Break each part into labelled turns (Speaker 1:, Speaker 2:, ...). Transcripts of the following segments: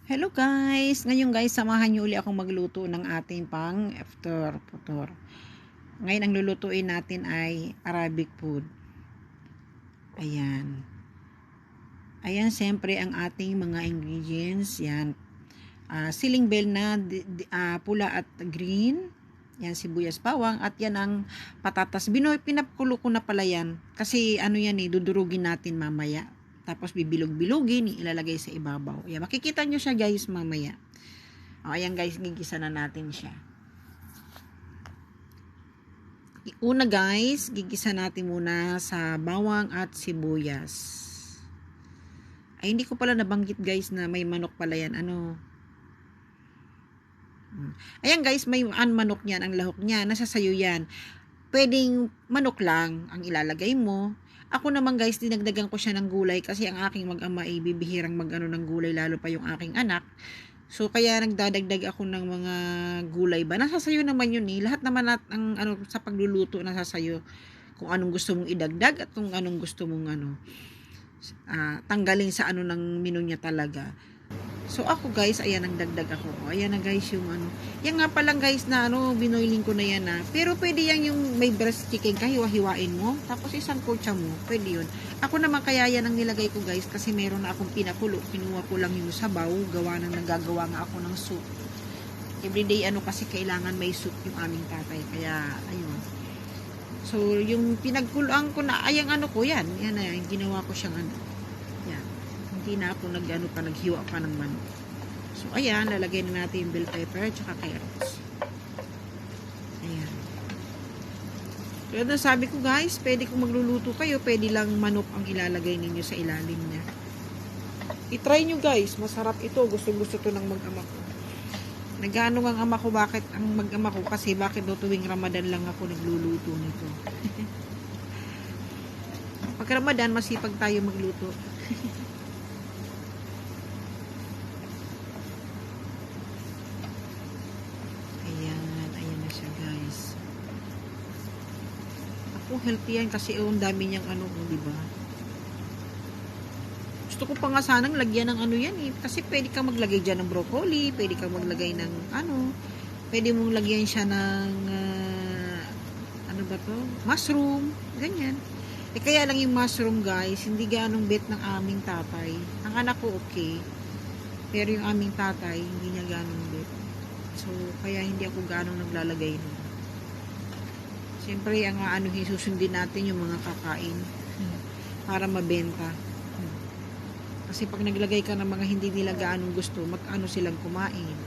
Speaker 1: Hello guys! Ngayon guys, samahan niyo uli akong magluto ng ating pang after putor. Ngayon ang lulutuin natin ay Arabic food. Ayan. Ayan siyempre ang ating mga ingredients. Yan. Siling bell na pula at green. Yan sibuyas bawang at yan ang patatas. Pinakulo ko na pala yan. Kasi ano yan dudurugin natin mamaya. Tapos bibilog-bilugin, ilalagay sa ibabaw. Ayan, makikita nyo siya guys mamaya. O, ayan guys, gigisa na natin siya. Una guys, gigisa natin muna sa bawang at sibuyas. Ay, hindi ko pala nabanggit guys na may manok pala yan. Ayan guys, may manok niyan, ang lahok niya, nasa sayo yan. Pwedeng manok lang ang ilalagay mo. Ako naman guys, dinagdagan ko siya ng gulay kasi ang aking mag-ama ay bibihirang mag-ano ng gulay, lalo pa yung aking anak. So kaya nagdadagdag ako ng mga gulay ba. Nasa sayo naman yun Lahat naman ang sa pagluluto nasa sayo. Kung anong gusto mong idagdag at kung anong gusto mong tanggalin sa ng menu niya talaga. So ako guys, ayan ang dagdag ako. Ayan na guys yung Yan nga palang guys na binoiling ko na yan Pero pwede yan yung may breast chicken ka, hiwa-hiwain mo. Tapos isang kutsa mo, pwede yun. Ako naman kaya yan ang nilagay ko guys kasi meron na akong pinakulo. Kinuha ko lang yung sabaw, gawa ng nagagawa nga ako ng soup. Everyday kasi kailangan may soup yung aming tatay. Kaya ayun. So yung pinagkuloan ko na, ayang ko yan. Yan na, ginawa ko siyang Yan. Hindi na ako naghiwa pa ng manok. So, ayan, lalagay na natin yung bell pepper at saka carrots. Ayan. Kaya na sabi ko guys, pwede kung magluluto kayo, pwede lang manok ang ilalagay ninyo sa ilalim niya. I-try nyo guys, masarap ito. Gusto-gusto to ng mag-ama ko. Nag-ano ang ama ko, bakit ang mag-ama ko? Kasi bakit daw tuwing Ramadan lang ako nagluluto nito. Pag Ramadan, masipag tayo magluto. Ayan na siya guys. Ako healthy yan kasi ang dami niyang di ba? Gusto ko pa nga sanang lagyan ng yan kasi pwede kang maglagay diyan ng broccoli, pwede kang maglagay ng pwede mong lagyan siya ng mushroom, ganyan. Kaya lang yung mushroom guys, hindi ganong bet ng aming tatay. Ang anak ko okay, pero yung aming tatay, hindi niya ganong bet. So, kaya hindi ako ganong naglalagay nun. Siyempre, ang susundin natin yung mga kakain para mabenta. Kasi pag naglagay ka ng mga hindi nila ganong gusto, silang kumain.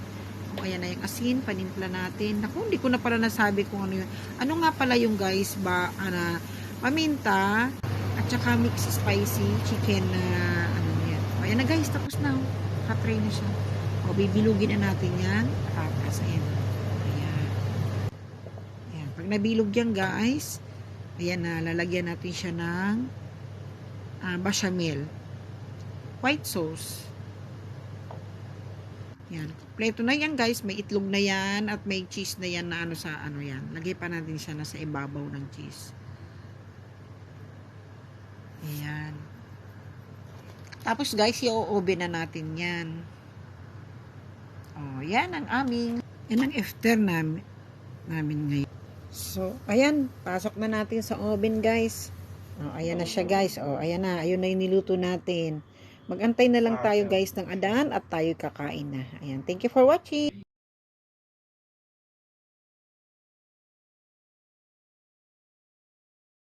Speaker 1: O kaya na yung asin, panimpla natin. Naku, hindi ko na pala nasabi kung ano yun. Ano nga pala yung guys, paminta, at saka mix spicy chicken na yan. O ayan na guys, tapos na. Katry na siya. O, bibilugin na natin yan. Tapos, ayan. Ayan. Ayan. Pag nabilog yan guys, ayan na, lalagyan natin siya ng bechamel. White sauce. Yan. Kompleto na yan guys. May itlog na yan at may cheese na yan na yan. Lagay pa natin siya na sa ibabaw ng cheese. Ayan. Tapos guys, i-oven na natin yan. Oh, yan ang yan ang after namin ngayon. So, ayan, pasok na natin sa oven guys. Oh, ayan na siya guys. Oh, ayan na, ayun na yung niluto natin. Magantay na lang tayo guys ng adan at tayo kakain na. Ayan, thank you for watching.